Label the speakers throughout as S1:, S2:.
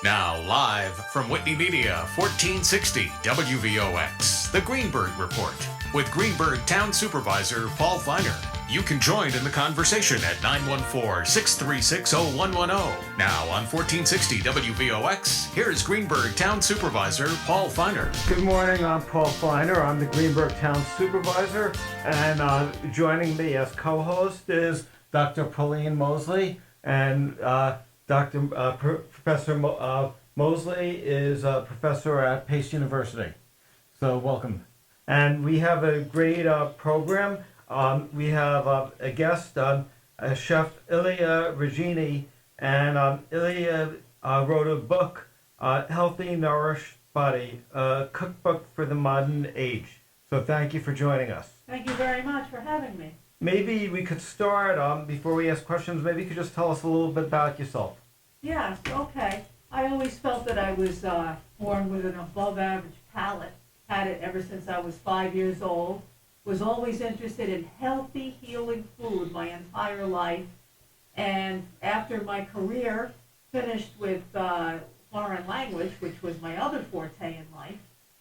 S1: Now, live from Whitney Media, 1460 WVOX, the Greenburgh Report, with Greenburgh Town Supervisor Paul Feiner. You can join in the conversation at 914-636-0110. Now on 1460 WVOX, here's Greenburgh Town Supervisor Paul Feiner.
S2: Good morning, I'm Paul Feiner. I'm the Greenburgh Town Supervisor, and joining me as co-host is Dr. Pauline Mosley, and Professor Mosley is a professor at Pace University. So welcome. And we have a great program. We have a guest, Chef Ilia Regini, and Ilia wrote a book, Healthy Nourished Body, a cookbook for the modern age. So thank you for joining us.
S3: Thank you very much for having me.
S2: Maybe we could start, before we ask questions, maybe you could just tell us a little bit about yourself.
S3: Yes, okay. I always felt that I was born with an above-average palate. Had it ever since I was 5 years old. Was always interested in healthy, healing food my entire life. And after my career finished with foreign language, which was my other forte in life,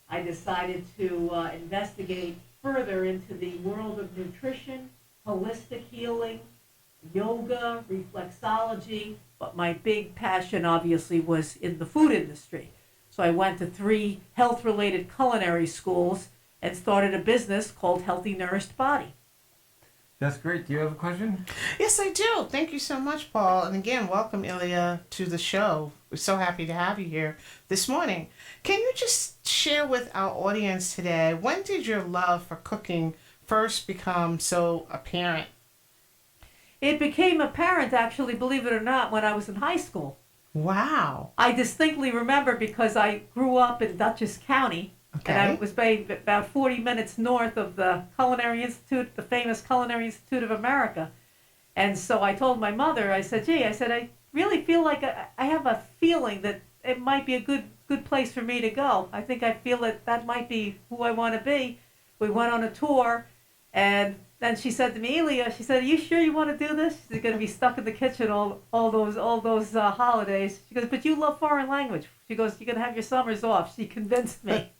S3: I decided to investigate further into the world of nutrition, holistic healing, yoga, reflexology, but my big passion obviously was in the food industry. So I went to 3 health-related culinary schools and started a business called Healthy Nourished Body.
S2: That's great. Do you have a question?
S4: Yes, I do. Thank you so much, Paul. And again, welcome, Ilia, to the show. We're so happy to have you here this morning. Can you just share with our audience today, when did your love for cooking first become so apparent?
S3: It became apparent, actually, believe it or not, when I was in high school.
S4: Wow.
S3: I distinctly remember because I grew up in Dutchess County,
S4: Okay.
S3: and I was about 40 minutes north of the Culinary Institute, the famous Culinary Institute of America. And so I told my mother, I said, I really feel like I have a feeling that it might be a good place for me to go. I think I feel that might be who I want to be. We went on a tour, and then she said to me, Ilia, she said, "Are you sure you want to do this? You're going to be stuck in the kitchen all those holidays." She goes, "But you love foreign language." She goes, "You're going to have your summers off." She convinced me.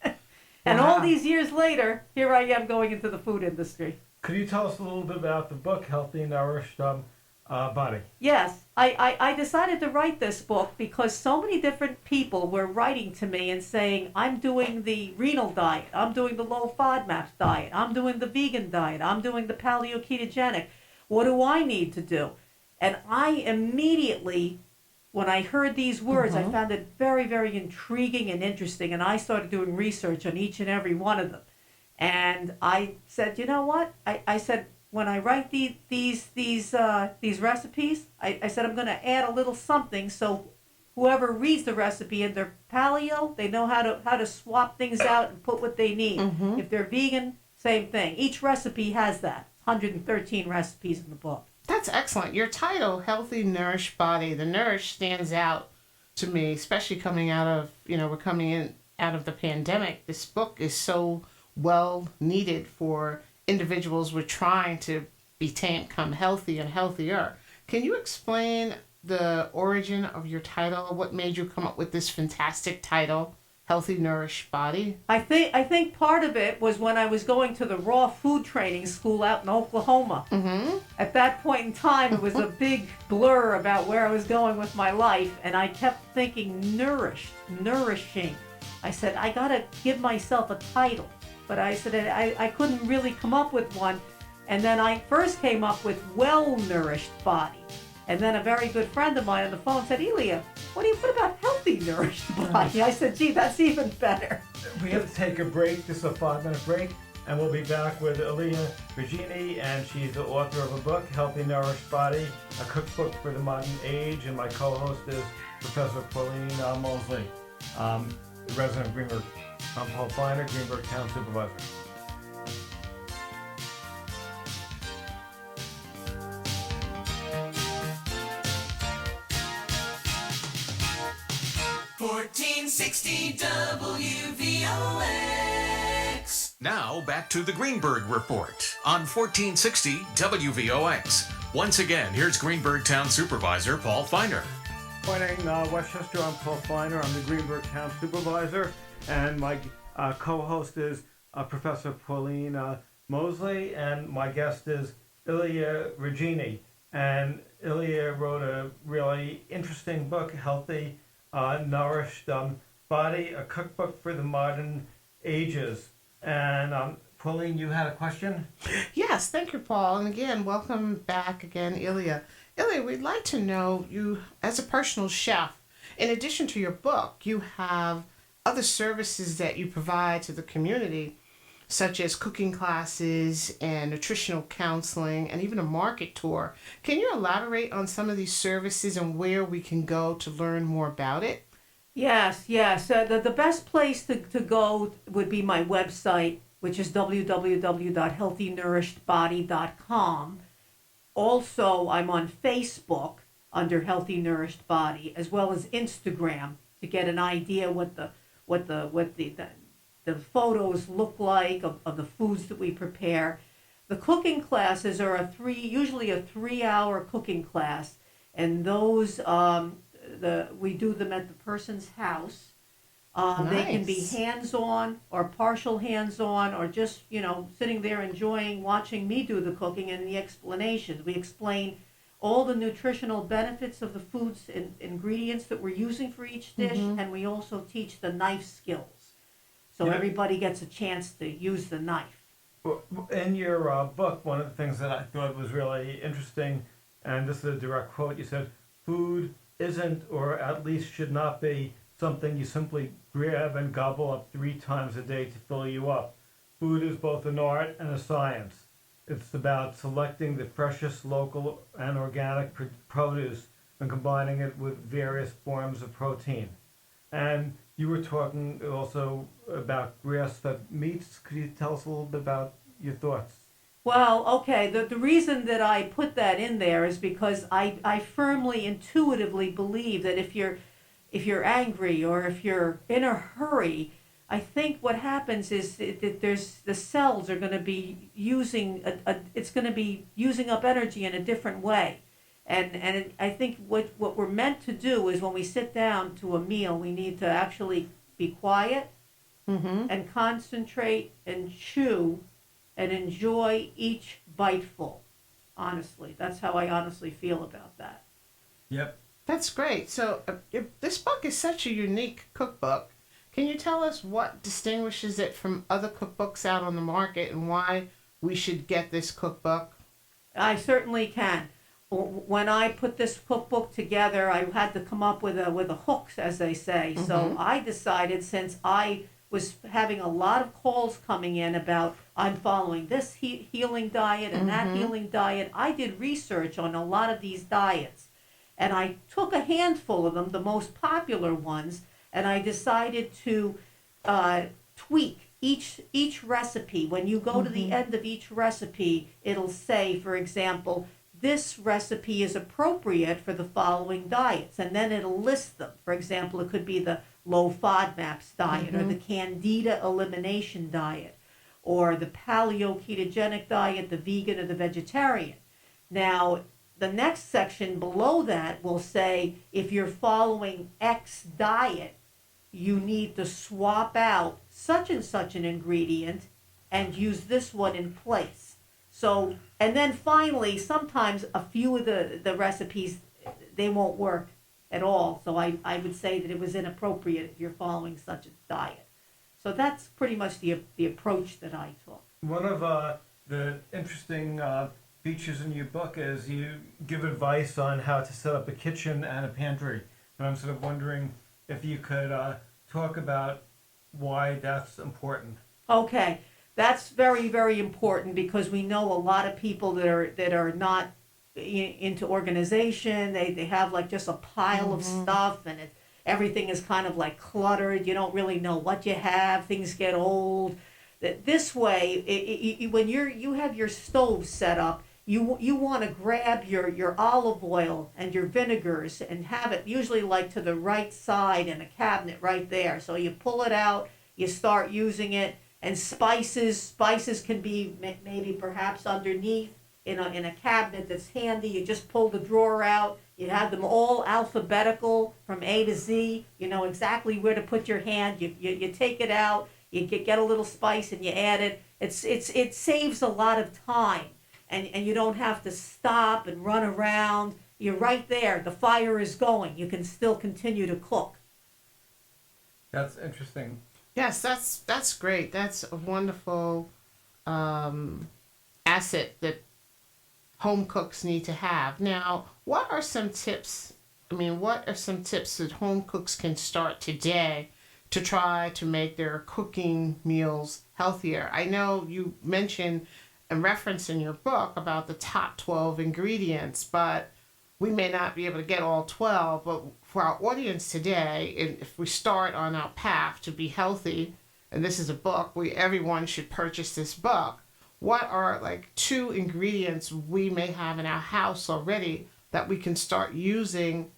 S3: And all these years later, here I am going into the food industry.
S2: Could you tell us a little bit about the book, Healthy Nourished Body?
S3: Yes, I decided to write this book because so many different people were writing to me and saying, I'm doing the renal diet, I'm doing the low FODMAP diet, I'm doing the vegan diet, I'm doing the paleo ketogenic. What do I need to do? And I immediately, when I heard these words, I found it very, very intriguing and interesting, and I started doing research on each and every one of them. And I said, you know what? I said, when I write these recipes, I said I'm going to add a little something so whoever reads the recipe and they're paleo, they know how to swap things out and put what they need.
S4: Mm-hmm.
S3: If they're vegan, same thing. Each recipe has that. 113 recipes in the book.
S4: That's excellent. Your title, Healthy Nourished Body, the nourish stands out to me, especially coming out of, we're coming in out of the pandemic. This book is so well needed for individuals who are trying to become healthy and healthier. Can you explain the origin of your title? What made you come up with this fantastic title, Healthy Nourished Body?
S3: I think part of it was when I was going to the raw food training school out in Oklahoma.
S4: Mm-hmm.
S3: At that point in time, it was a big blur about where I was going with my life, and I kept thinking nourishing. I said, I gotta give myself a title. But I said I couldn't really come up with one. And then I first came up with well-nourished body. And then a very good friend of mine on the phone said, Ilia, what about healthy nourished body? I said, gee, that's even better.
S2: We have to take a break. This is a 5-minute break, and we'll be back with Ilia Regini, and she's the author of a book, Healthy Nourished Body, a cookbook for the modern age, and my co-host is Professor Pauline Mosley, resident of Greenburgh. I'm Paul Feiner, Greenburgh Town Supervisor.
S1: WVOX. Now back to the Greenburgh Report on 1460 WVOX. Once again, here's Greenburgh Town Supervisor Paul Feiner.
S2: Morning, Westchester. I'm Paul Feiner. I'm the Greenburgh Town Supervisor, and my co-host is Professor Pauline Mosley, and my guest is Ilia Regini. And Ilia wrote a really interesting book, Healthy, Nourished Body, a cookbook for the modern ages. And Pauline, you had a question?
S4: Yes, thank you, Paul. And again, welcome back again, Ilia. Ilia, we'd like to know you, as a personal chef, in addition to your book, you have other services that you provide to the community, such as cooking classes and nutritional counseling and even a market tour. Can you elaborate on some of these services and where we can go to learn more about it?
S3: Yes, yes. The best place to go would be my website, which is www.healthynourishedbody.com. Also, I'm on Facebook under Healthy Nourished Body, as well as Instagram, to get an idea what the photos look like of the foods that we prepare. The cooking classes are usually a 3-hour cooking class, and those we do them at the person's house. They can be
S4: Nice.
S3: hands-on or partial hands-on, or just, sitting there enjoying watching me do the cooking and the explanations. We explain all the nutritional benefits of the foods and ingredients that we're using for each dish, and we also teach the knife skills. So
S2: Yeah.
S3: everybody gets a chance to use the knife.
S2: In your book, one of the things that I thought was really interesting, and this is a direct quote, you said, food isn't, or at least should not be, something you simply grab and gobble up 3 times a day to fill you up. Food is both an art and a science. It's about selecting the freshest local and organic produce and combining it with various forms of protein. And you were talking also about grass-fed meats. Could you tell us a little bit about your thoughts?
S3: Well, okay, the reason that I put that in there is because I firmly, intuitively believe that if you're angry or if you're in a hurry, I think what happens is that the cells are going to be using it's going to be using up energy in a different way, and I think what we're meant to do is when we sit down to a meal, we need to actually be quiet and concentrate and chew and enjoy each biteful. Honestly, that's how I honestly feel about that.
S2: Yep.
S4: That's great. So this book is such a unique cookbook. Can you tell us what distinguishes it from other cookbooks out on the market and why we should get this cookbook?
S3: I certainly can. When I put this cookbook together, I had to come up with a hooks, as they say. So I decided, since I was having a lot of calls coming in about I'm following this healing diet and that healing diet, I did research on a lot of these diets. And I took a handful of them, the most popular ones, and I decided to tweak each recipe. When you go to the end of each recipe, it'll say, for example, this recipe is appropriate for the following diets, and then it'll list them. For example, it could be the low FODMAPs diet, or the Candida elimination diet, or the paleo ketogenic diet, the vegan or the vegetarian. Now, the next section below that will say, if you're following X diet, you need to swap out such and such an ingredient and use this one in place. So, and then finally, sometimes a few of the recipes, they won't work at all. So I would say that it was inappropriate if you're following such a diet. So that's pretty much the approach that I took.
S2: One of the interesting features in your book is you give advice on how to set up a kitchen and a pantry. And I'm sort of wondering if you could talk about why that's important.
S3: Okay, that's very, very important, because we know a lot of people that are not into organization. They have like just a pile of stuff, and everything is kind of like cluttered. You don't really know what you have. Things get old. This way, when you have your stove set up, you want to grab your olive oil and your vinegars and have it usually like to the right side in a cabinet right there. So you pull it out, you start using it, and spices can be maybe perhaps underneath in a cabinet that's handy. You just pull the drawer out, You have them all alphabetical from A to Z. You know exactly where to put your hand. You take it out. You get a little spice and you add it. It saves a lot of time, and you don't have to stop and run around. You're right there. The fire is going. You can still continue to cook.
S2: That's interesting.
S4: Yes, that's great. That's a wonderful asset that home cooks need to have. Now, what are some tips? What are some tips that home cooks can start today to try to make their cooking meals healthier? I know you mentioned a reference in your book about the top 12 ingredients, but we may not be able to get all 12. But for our audience today, if we start on our path to be healthy, and this is a book, everyone should purchase this book. What are like 2 ingredients we may have in our house already that we can start using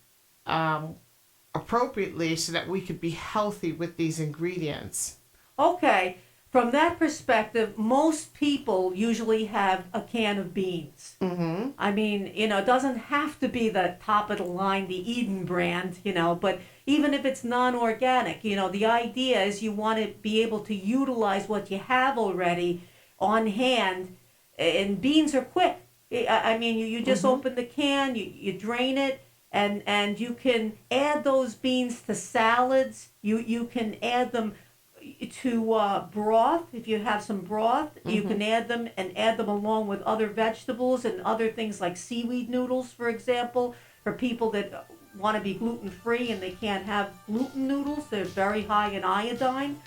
S4: appropriately so that we could be healthy with these ingredients?
S3: Okay, from that perspective, most people usually have a can of beans.
S4: Mm-hmm.
S3: It doesn't have to be the top of the line, the Eden brand, but even if it's non-organic, the idea is you want to be able to utilize what you have already on hand, and beans are quick. You just open the can, you drain it, and you can add those beans to salads. You can add them to broth. If you have some broth, you can add them along with other vegetables and other things like seaweed noodles, for example, for people that want to be gluten-free and they can't have gluten noodles. They're very high in iodine.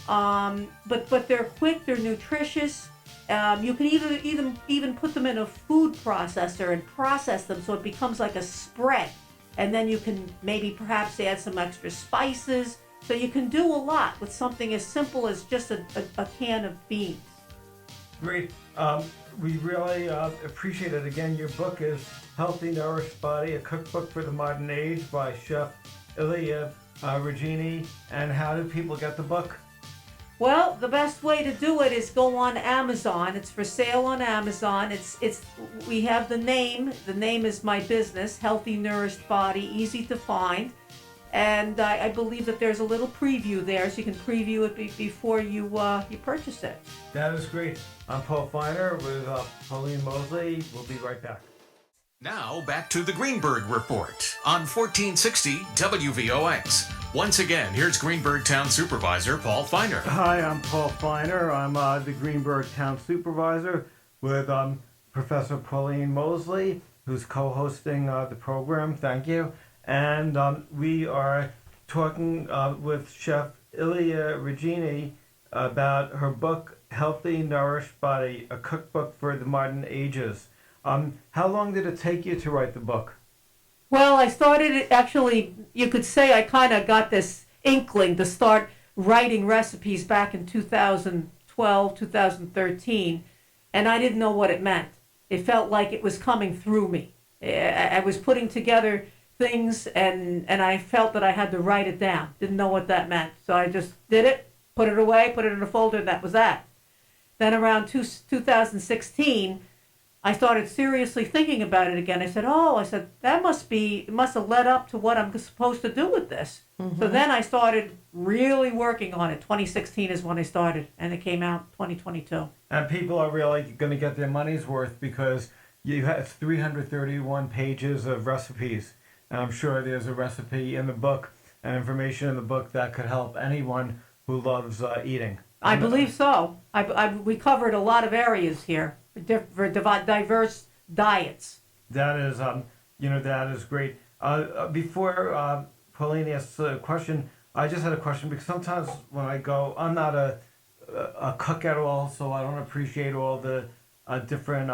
S3: But they're quick, they're nutritious. You can even put them in a food processor and process them so it becomes like a spread. And then you can perhaps add some extra spices. So you can do a lot with something as simple as just a can of beans.
S2: Great. We really appreciate it. Again, your book is Healthy Nourished Body, a cookbook for the modern age by Chef Ilia Regini. And how do people get the book?
S3: Well, the best way to do it is go on Amazon. It's for sale on Amazon. We have the name. The name is my business, Healthy Nourished Body, easy to find. And I believe that there's a little preview there, so you can preview it before you purchase it.
S2: That is great. I'm Paul Feiner with Pauline Mosley. We'll be right back.
S1: Now back to the Greenburgh Report on 1460 WVOX. Once again, here's Greenburgh Town Supervisor Paul Feiner.
S2: Hi, I'm Paul Feiner. I'm the Greenburgh Town Supervisor with Professor Pauline Mosley, who's co-hosting the program. Thank you. And we are talking with Chef Ilia Regini about her book, Healthy Nourished Body, a cookbook for the modern ages. How long did it take you to write the book?
S3: Well, I started it, actually, you could say I kind of got this inkling to start writing recipes back in 2012, 2013, and I didn't know what it meant. It felt like it was coming through me. I was putting together things, and I felt that I had to write it down. Didn't know what that meant. So I just did it, put it away, put it in a folder, and that was that. Then around 2016, I started seriously thinking about it again. I said, it must have led up to what I'm supposed to do with this. Mm-hmm. So then I started really working on it. 2016 is when I started, and it came out 2022.
S2: And people are really going to get their money's worth because you have 331 pages of recipes. And I'm sure there's a recipe in the book and information in the book that could help anyone who loves eating.
S3: I believe so. We covered a lot of areas here for diverse diets.
S2: That is, that is great. Before Pauline asks a question, I just had a question because sometimes when I go, I'm not a cook at all, so I don't appreciate all the different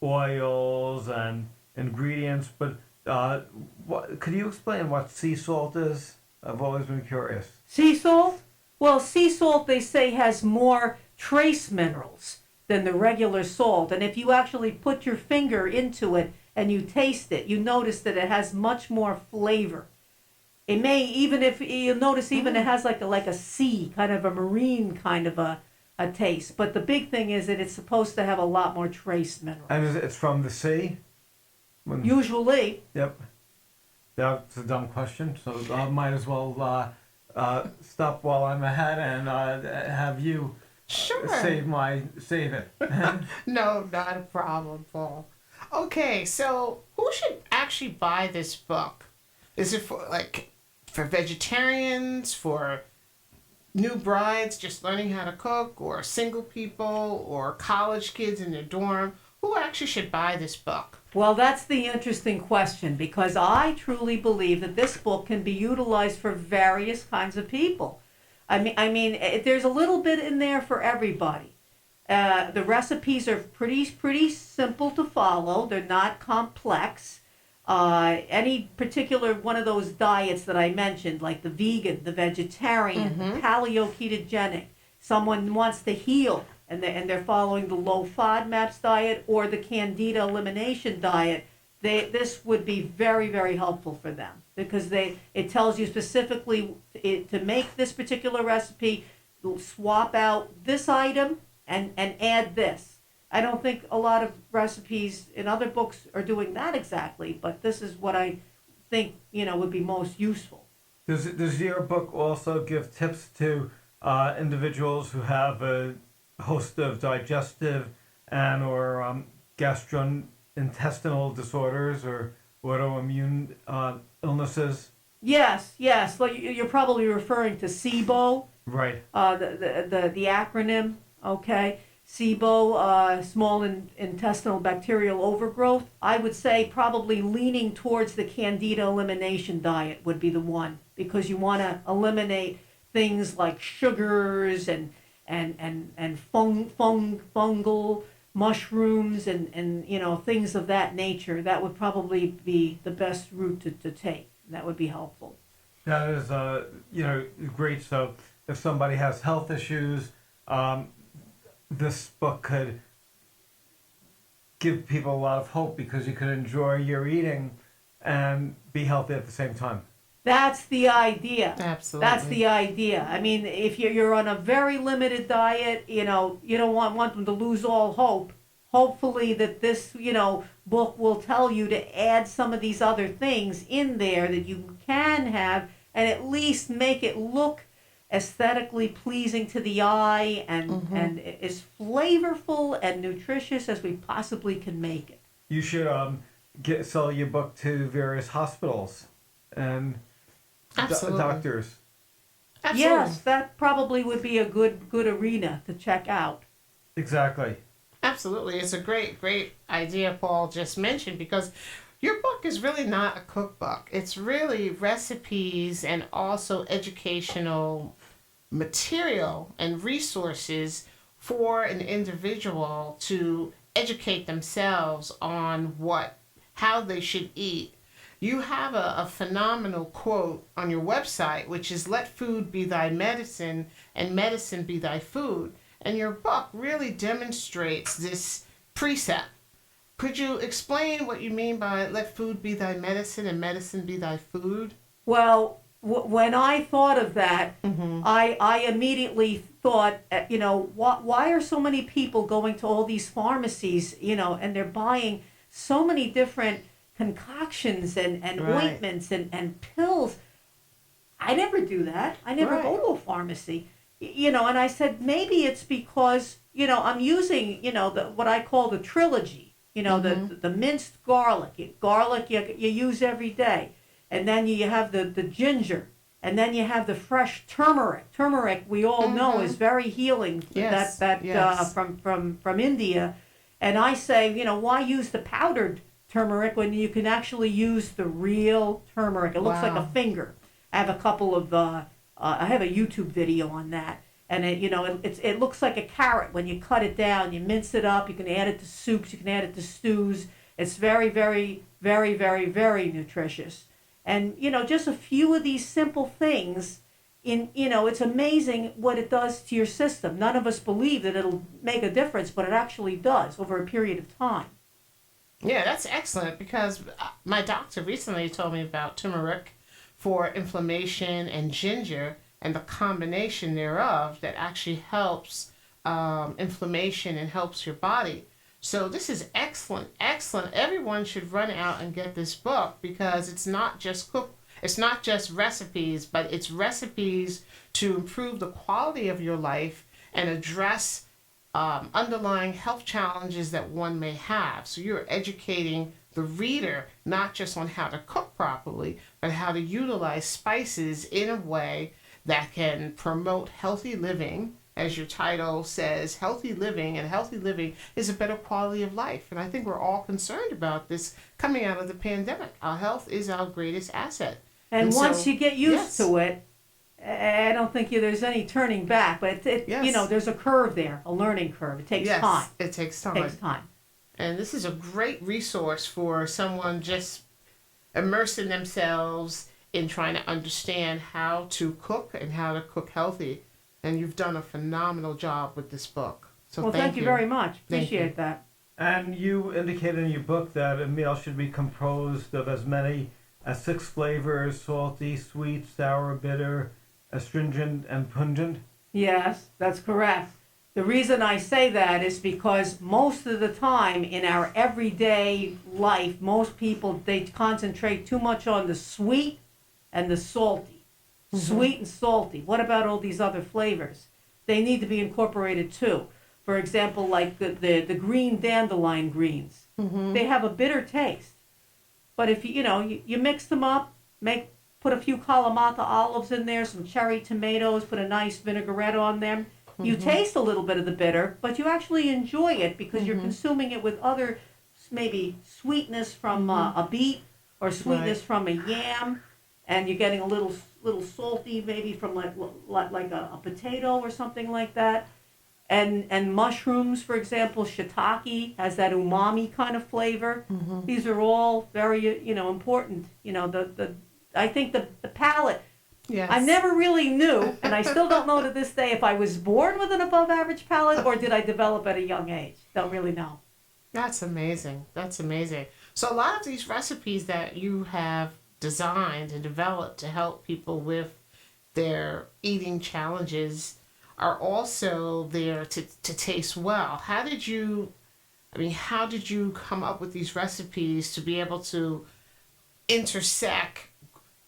S2: oils and ingredients. But could you explain what sea salt is? I've always been curious.
S3: Sea salt? Well, sea salt, they say, has more trace minerals than the regular salt. And if you actually put your finger into it and you taste it, you notice that it has much more flavor. It may, even if you notice, even it has like a sea, kind of a marine kind of a taste. But the big thing is that it's supposed to have a lot more trace minerals.
S2: And it's from the sea?
S3: Usually.
S2: Yep. That's a dumb question, so I might as well stop while I'm ahead and have you
S4: Sure.
S2: save it.
S4: No, not a problem, Paul. Okay, so who should actually buy this book? Is it for vegetarians, for new brides just learning how to cook, or single people, or college kids in their dorm? Who actually should buy this book?
S3: Well, that's the interesting question, because I truly believe that this book can be utilized for various kinds of people. There's a little bit in there for everybody. The recipes are pretty simple to follow. They're not complex. Any particular one of those diets that I mentioned, like the vegan, the vegetarian, the paleo ketogenic, someone wants to heal and they're following the low FODMAPs diet or the Candida elimination diet, this would be very, very helpful for them, because it tells you specifically to make this particular recipe, swap out this item and add this. I don't think a lot of recipes in other books are doing that exactly, but this is what I think would be most useful.
S2: Does your book also give tips to individuals who have a host of digestive and or gastrointestinal disorders or autoimmune illnesses?
S3: Yes. Like you're probably referring to SIBO.
S2: Right.
S3: The acronym. Okay. SIBO, small intestinal bacterial overgrowth. I would say probably leaning towards the Candida elimination diet would be the one, because you want to eliminate things like sugars and fungal mushrooms and things of that nature. That would probably be the best route to take. That would be helpful.
S2: That is great. So if somebody has health issues, this book could give people a lot of hope, because you could enjoy your eating and be healthy at the same time.
S3: That's the idea.
S4: Absolutely.
S3: That's the idea. I mean, if you're on a very limited diet, you don't want them to lose all hope. Hopefully that this, book will tell you to add some of these other things in there that you can have, and at least make it look aesthetically pleasing to the eye and as flavorful and nutritious as we possibly can make it.
S2: You should sell your book to various hospitals and doctors.
S4: Absolutely.
S3: Yes, that probably would be a good arena to check out.
S2: Exactly.
S4: Absolutely. It's a great idea Paul just mentioned, because your book is really not a cookbook. It's really recipes and also educational material and resources for an individual to educate themselves on how they should eat. You have a phenomenal quote on your website, which is, "Let food be thy medicine and medicine be thy food." And your book really demonstrates this precept. Could you explain what you mean by "let food be thy medicine and medicine be thy food"?
S3: Well, when I thought of that, I immediately thought, why are so many people going to all these pharmacies, and they're buying so many different concoctions and ointments and pills? I never do that. I never go to a pharmacy. And I said, maybe it's because, I'm using, what I call the trilogy, the minced garlic. Garlic you use every day. And then you have the ginger. And then you have the fresh turmeric. Turmeric, we all know, is very healing.
S4: Yes.
S3: From India. And I say, why use the powdered turmeric when you can actually use the real turmeric? It looks like a finger. I have a couple of I have a YouTube video on that, and it looks like a carrot when you cut it down. You mince it up. You can add it to soups. You can add it to stews. It's very, very, very, very, very nutritious. And just a few of these simple things, it's amazing what it does to your system. None of us believe that it'll make a difference, but it actually does over a period of time.
S4: Yeah, that's excellent, because my doctor recently told me about turmeric for inflammation and ginger, and the combination thereof that actually helps inflammation and helps your body. So this is excellent, excellent. Everyone should run out and get this book because it's not just it's not just recipes, but it's recipes to improve the quality of your life and address underlying health challenges that one may have. So you're educating the reader not just on how to cook properly, but how to utilize spices in a way that can promote healthy living. As your title says, healthy living, and healthy living is a better quality of life. And I think we're all concerned about this coming out of the pandemic. Our health is our greatest asset.
S3: And once
S4: so,
S3: you get used
S4: yes.
S3: to it, I don't think there's any turning back. But
S4: Yes.
S3: there's a curve there, a learning curve. It takes
S4: Yes,
S3: time.
S4: it takes time.
S3: It takes time.
S4: And this is a great resource for someone just immersing themselves in trying to understand how to cook and how to cook healthy. And you've done a phenomenal job with this book. So
S3: Well, thank you very much.
S4: Thank
S3: Appreciate
S4: you.
S3: that.
S2: And you indicate in your book that a meal should be composed of as many as 6 flavors: salty, sweet, sour, bitter, astringent, and pungent.
S3: Yes, that's correct. The reason I say that is because most of the time in our everyday life, most people, they concentrate too much on the sweet and the salty. Sweet and salty. What about all these other flavors? They need to be incorporated too. For example, like the green dandelion greens. They have a bitter taste. But if you mix them up, put a few Kalamata olives in there, some cherry tomatoes, put a nice vinaigrette on them. You taste a little bit of the bitter, but you actually enjoy it because you're consuming it with other, maybe sweetness from a beet or sweetness from a yam, and you're getting a little salty maybe from like a potato or something like that. And mushrooms, for example, shiitake has that umami kind of flavor. These are all very important. I think the palate.
S4: Yes.
S3: I never really knew, and I still don't know to this day if I was born with an above average palate or did I develop at a young age. Don't really know.
S4: That's amazing. That's amazing. So a lot of these recipes that you have designed and developed to help people with their eating challenges are also there to taste well. How did you come up with these recipes to be able to intersect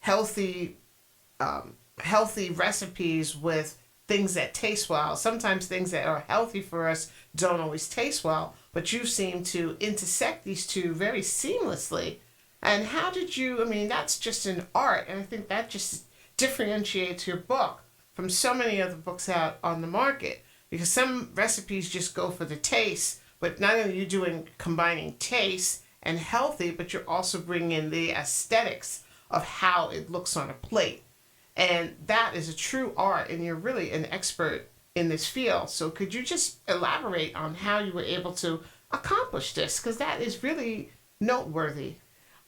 S4: healthy recipes with things that taste well? Sometimes things that are healthy for us don't always taste well, but you seem to intersect these two very seamlessly. And how did you, that's just an art, and I think that just differentiates your book from so many other books out on the market, because some recipes just go for the taste, but not only are you combining taste and healthy, but you're also bringing in the aesthetics of how it looks on a plate. And that is a true art, and you're really an expert in this field. So could you just elaborate on how you were able to accomplish this? Because that is really noteworthy.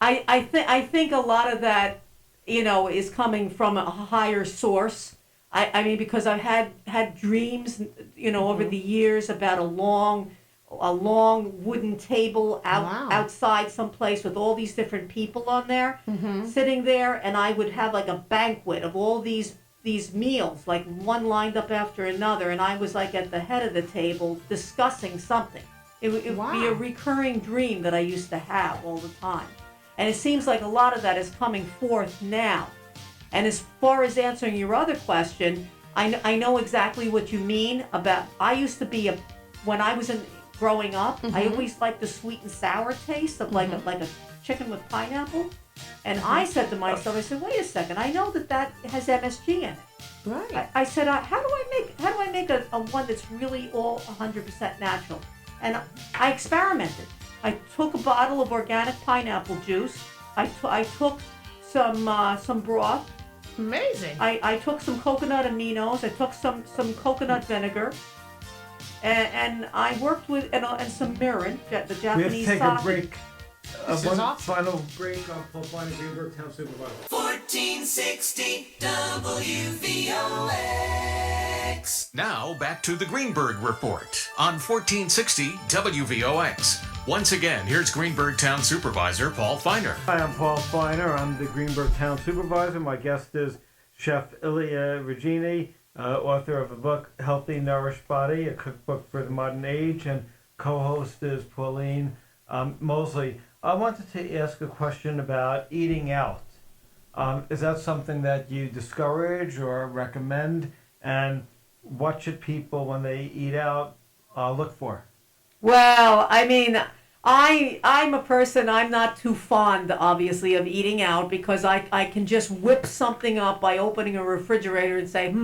S3: I think a lot of that, is coming from a higher source. Because I've had dreams, over the years about a long wooden table outside someplace with all these different people on there, sitting there, and I would have like a banquet of all these meals, like one lined up after another, and I was like at the head of the table discussing something. It would be a recurring dream that I used to have all the time. And it seems like a lot of that is coming forth now. And as far as answering your other question, I know exactly what you mean about, I used to be when I was growing up, I always liked the sweet and sour taste of like a chicken with pineapple. And I said to myself, wait a second, I know that has MSG in it.
S4: Right.
S3: I said, how do I make a one that's really all 100% natural? And I experimented. I took a bottle of organic pineapple juice. I took some broth.
S4: Amazing.
S3: I took some coconut aminos. I took some coconut vinegar. And I worked with and some mirin, the Japanese
S2: We have to take
S3: sake.
S2: a break.
S4: This is
S2: One
S4: awesome.
S2: final break on Paul Fine, Greenburgh Town Supervisor.
S5: 1460 WVOX.
S1: Now back to the Greenburgh Report on 1460 WVOX. Once again, here's Greenburgh Town Supervisor Paul Finer.
S2: Hi, I'm Paul Finer. I'm the Greenburgh Town Supervisor. My guest is Chef Ilia Regini, author of the book Healthy Nourished Body, a cookbook for the modern age. And co-host is Pauline Mosley. I wanted to ask a question about eating out. Is that something that you discourage or recommend? And what should people, when they eat out, look for?
S3: Well, I mean, I'm a person, I'm not too fond, obviously, of eating out because I can just whip something up by opening a refrigerator and say,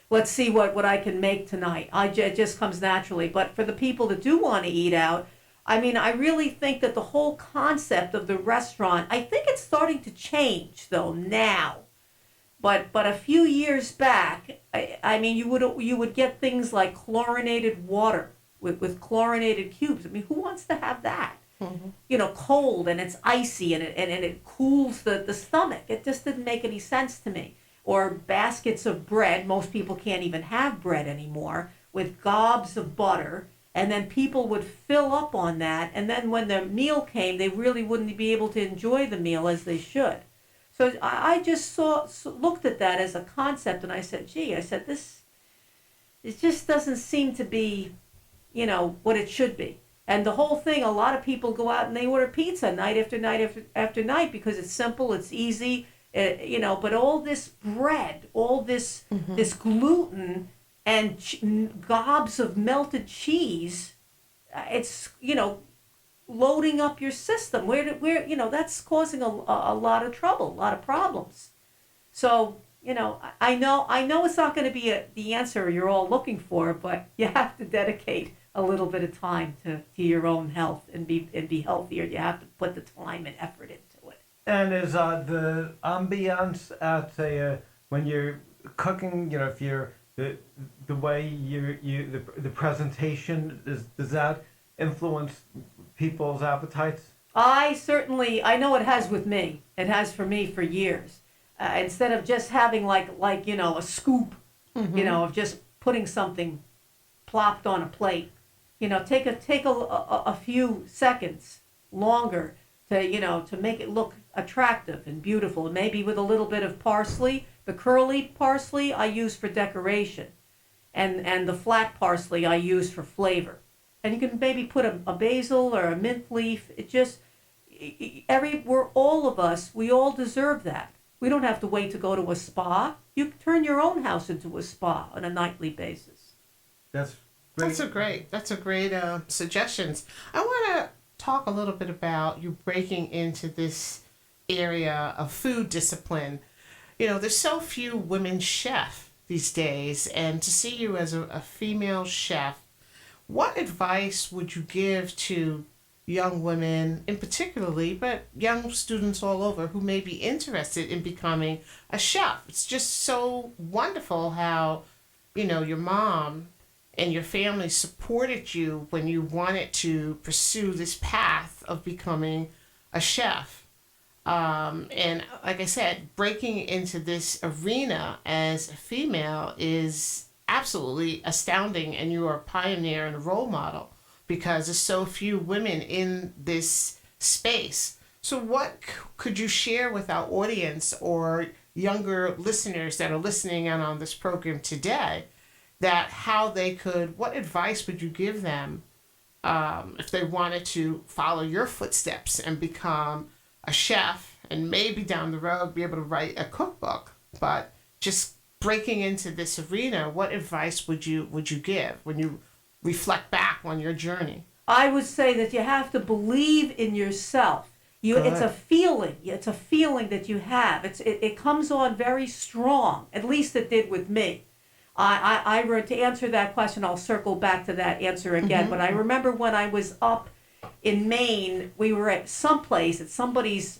S3: let's see what I can make tonight. It just comes naturally. But for the people that do want to eat out, I mean, I really think that the whole concept of the restaurant, I think it's starting to change, though, now. But a few years back, I mean, you would get things like chlorinated water with chlorinated cubes. I mean, who wants to have that? Mm-hmm. You know, cold and it's icy and it cools the stomach. It just didn't make any sense to me. Or baskets of bread. Most people can't even have bread anymore, with gobs of butter. And then people would fill up on that. And then when the meal came, they really wouldn't be able to enjoy the meal as they should. So I just looked at that as a concept, and I said, it just doesn't seem to be, you know, what it should be. And the whole thing, a lot of people go out and they order pizza night after night after night because it's simple, it's easy, you know, but all this bread, all this this gluten and gobs of melted cheese, it's, you know, loading up your system where you know, that's causing a lot of trouble, a lot of problems. So, you know, I know it's not going to be the answer you're all looking for, but you have to dedicate a little bit of time to your own health and be healthier. You have to put the time and effort into it.
S2: And is the ambiance at when you're cooking, you know, if you're the way the presentation does that influence people's appetites?
S3: I know it has with me. It has for me for years. Instead of just having like you know, a scoop, you know, of just putting something plopped on a plate, you know, take a few seconds longer to, you know, to make it look attractive and beautiful. Maybe with a little bit of parsley. The curly parsley I use for decoration, and the flat parsley I use for flavor. And you can maybe put a basil or a mint leaf. It just, we're all of us, we all deserve that. We don't have to wait to go to a spa. You can turn your own house into a spa on a nightly basis.
S2: That's great.
S4: That's a great suggestions. I want to talk a little bit about you breaking into this area of food discipline. You know, there's so few women chefs these days, and to see you as a female chef, what advice would you give to young women in particularly, but young students all over who may be interested in becoming a chef? It's just so wonderful how, you know, your mom and your family supported you when you wanted to pursue this path of becoming a chef. And like I said, breaking into this arena as a female is absolutely astounding, and you are a pioneer and a role model because there's so few women in this space. So what could you share with our audience or younger listeners that are listening in on this program today, that how they could, what advice would you give them if they wanted to follow your footsteps and become a chef and maybe down the road be able to write a cookbook, but just breaking into this arena, what advice would you give when you reflect back on your journey?
S3: I would say that you have to believe in yourself. It's a feeling. It's a feeling that you have. It comes on very strong. At least it did with me. To answer that question, I'll circle back to that answer again. But I remember when I was up in Maine, we were at somebody's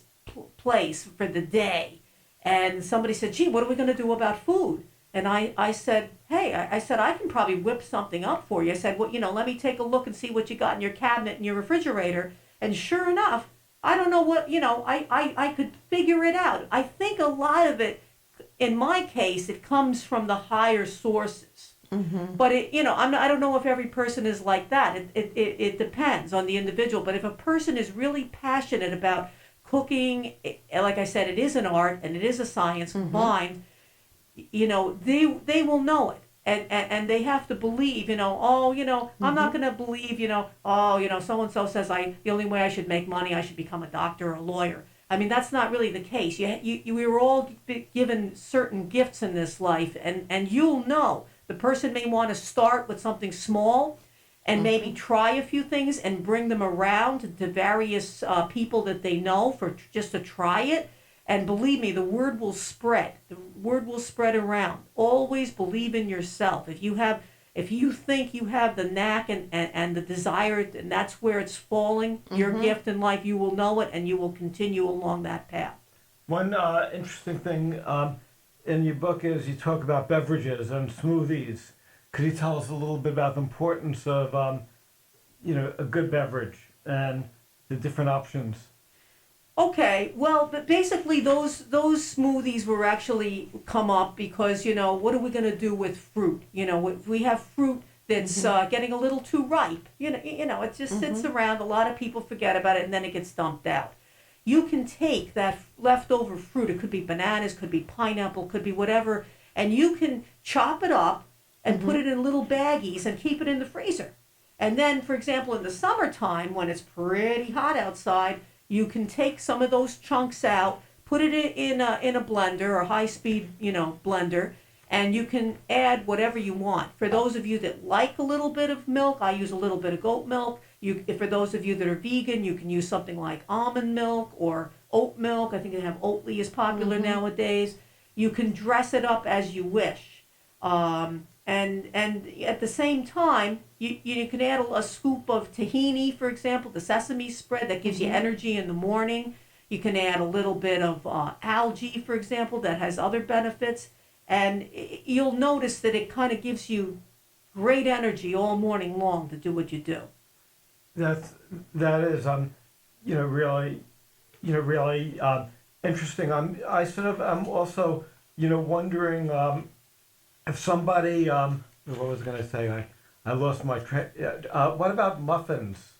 S3: place for the day, and somebody said, "Gee, what are we going to do about food?" And I said, "Hey, I said I can probably whip something up for you." I said, "Well, you know, let me take a look and see what you got in your cabinet and your refrigerator." And sure enough, I don't know what, you know, I could figure it out. I think a lot of it, in my case, it comes from the higher sources. But I don't know if every person is like that. It depends on the individual. But if a person is really passionate about cooking, like I said, it is an art and it is a science combined. You know, they will know it. and they have to believe, oh, I'm not going to believe, oh, so and so says the only way I should make money, I should become a doctor or a lawyer. I mean, that's not really the case. We were all given certain gifts in this life, and you'll know the person may want to start with something small and maybe try a few things and bring them around to various people that they know just to try it. And believe me, the word will spread. The word will spread around. Always believe in yourself. If you think you have the knack and the desire, and that's where it's falling, your gift in life, you will know it, and you will continue along that path.
S2: One interesting thing in your book is you talk about beverages and smoothies. Could you tell us a little bit about the importance of, a good beverage and the different options?
S3: Okay, well, but basically those smoothies were actually come up because, what are we going to do with fruit? If we have fruit that's getting a little too ripe, it just sits around. A lot of people forget about it, and then it gets dumped out. You can take that leftover fruit. It could be bananas, could be pineapple, could be whatever, and you can chop it up and put it in little baggies and keep it in the freezer. And then, for example, in the summertime when it's pretty hot outside, you can take some of those chunks out, put it in a blender or high-speed, blender, and you can add whatever you want. For those of you that like a little bit of milk, I use a little bit of goat milk. For those of you that are vegan, you can use something like almond milk or oat milk. I think they have Oatly is popular nowadays. You can dress it up as you wish. And at the same time, you can add a scoop of tahini, for example, the sesame spread that gives you energy in the morning. You can add a little bit of algae, for example, that has other benefits. And you'll notice that it kind of gives you great energy all morning long to do what you do.
S2: That is really interesting. I'm also wondering if somebody what was I going to say? I lost my train. What about muffins?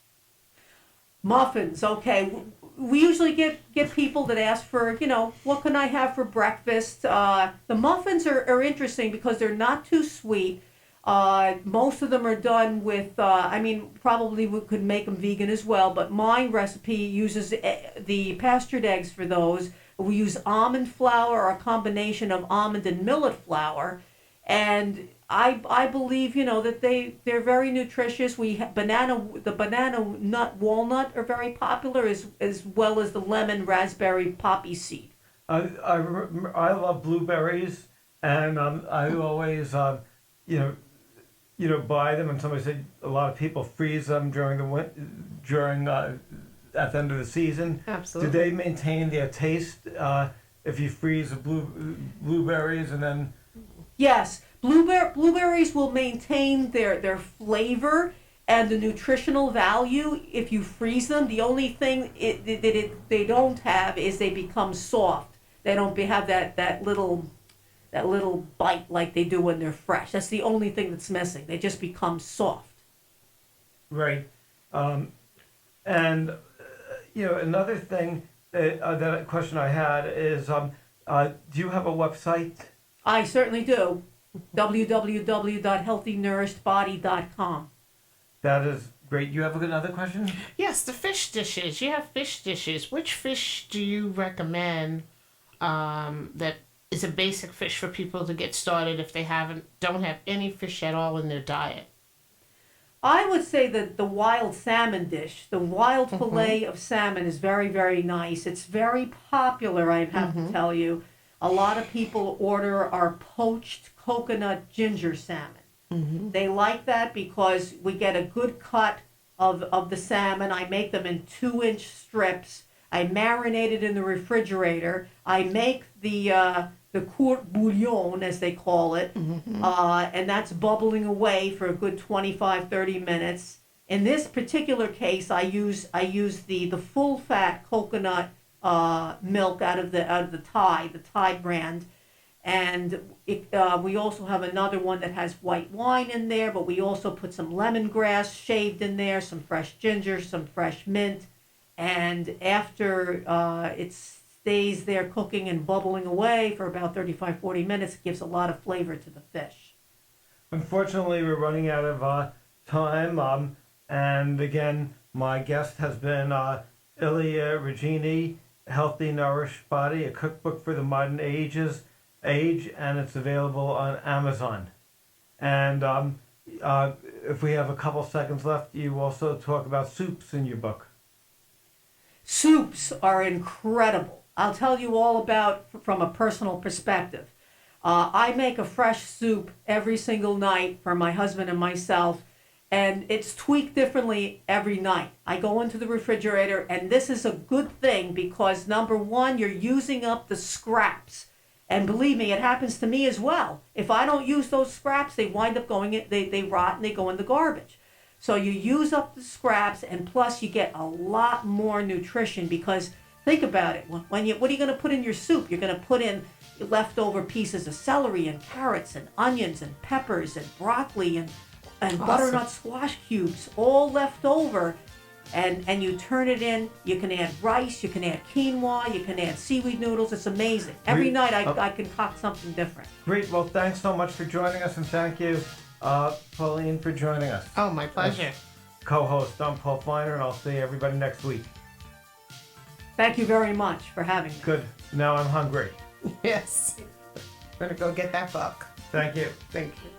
S3: Muffins, okay. We usually get people that ask for, what can I have for breakfast? The muffins are interesting because they're not too sweet. Most of them are done with, probably we could make them vegan as well, but my recipe uses the pastured eggs for those. We use almond flour or a combination of almond and millet flour. And I believe, that they're very nutritious. The banana nut walnut are very popular as well as the lemon raspberry poppy seed.
S2: I love blueberries, and I always buy them. And somebody said a lot of people freeze them during at the end of the season.
S4: Absolutely.
S2: Do they maintain their taste if you freeze the blueberries and then?
S3: Yes, blueberries will maintain their flavor and the nutritional value if you freeze them. The only thing they don't have is they become soft. They don't have that little bite like they do when they're fresh. That's the only thing that's missing. They just become soft.
S2: Right. Another thing that question I had is, do you have a website?
S3: I certainly do. www.healthynourishedbody.com.
S2: That is great. You have another question?
S4: Yes, the fish dishes. You have fish dishes. Which fish do you recommend that is a basic fish for people to get started if they don't have any fish at all in their diet?
S3: I would say that the wild salmon dish, the wild fillet of salmon is very, very nice. It's very popular, I have to tell you. A lot of people order our poached coconut ginger salmon. They like that because we get a good cut of the salmon. I make them in 2-inch strips. I marinate it in the refrigerator. I make the court bouillon, as they call it, and that's bubbling away for a good 25-30 minutes. In this particular case, I use the full fat coconut milk out of the Thai brand, and we also have another one that has white wine in there, but we also put some lemongrass shaved in there, some fresh ginger, some fresh mint, and after it stays there cooking and bubbling away for about 35-40 minutes, it gives a lot of flavor to the fish.
S2: Unfortunately, we're running out of time. And again, my guest has been Ilia Regini, Healthy Nourished Body, a cookbook for the modern age, and it's available on Amazon. And if we have a couple seconds left, you also talk about soups in your book.
S3: Soups are incredible. I'll tell you all about from a personal perspective. I make a fresh soup every single night for my husband and myself, and it's tweaked differently every night. I go into the refrigerator, and this is a good thing because, number one, you're using up the scraps. And believe me, it happens to me as well. If I don't use those scraps, they wind up they rot and they go in the garbage. So you use up the scraps, and plus you get a lot more nutrition because think about it. What are you going to put in your soup? You're going to put in leftover pieces of celery and carrots and onions and peppers and broccoli and butternut squash cubes, all left over. And you turn it in. You can add rice, you can add quinoa, you can add seaweed noodles. It's amazing. Every night I concoct something different.
S2: Great. Well, thanks so much for joining us, and thank you, Pauline, for joining us.
S4: Oh, my pleasure.
S2: Co-host, I'm Paul Feiner, and I'll see everybody next week.
S3: Thank you very much for having me.
S2: Good. Now I'm hungry.
S4: Yes. Better go get that book.
S2: Thank you.
S4: Thank you.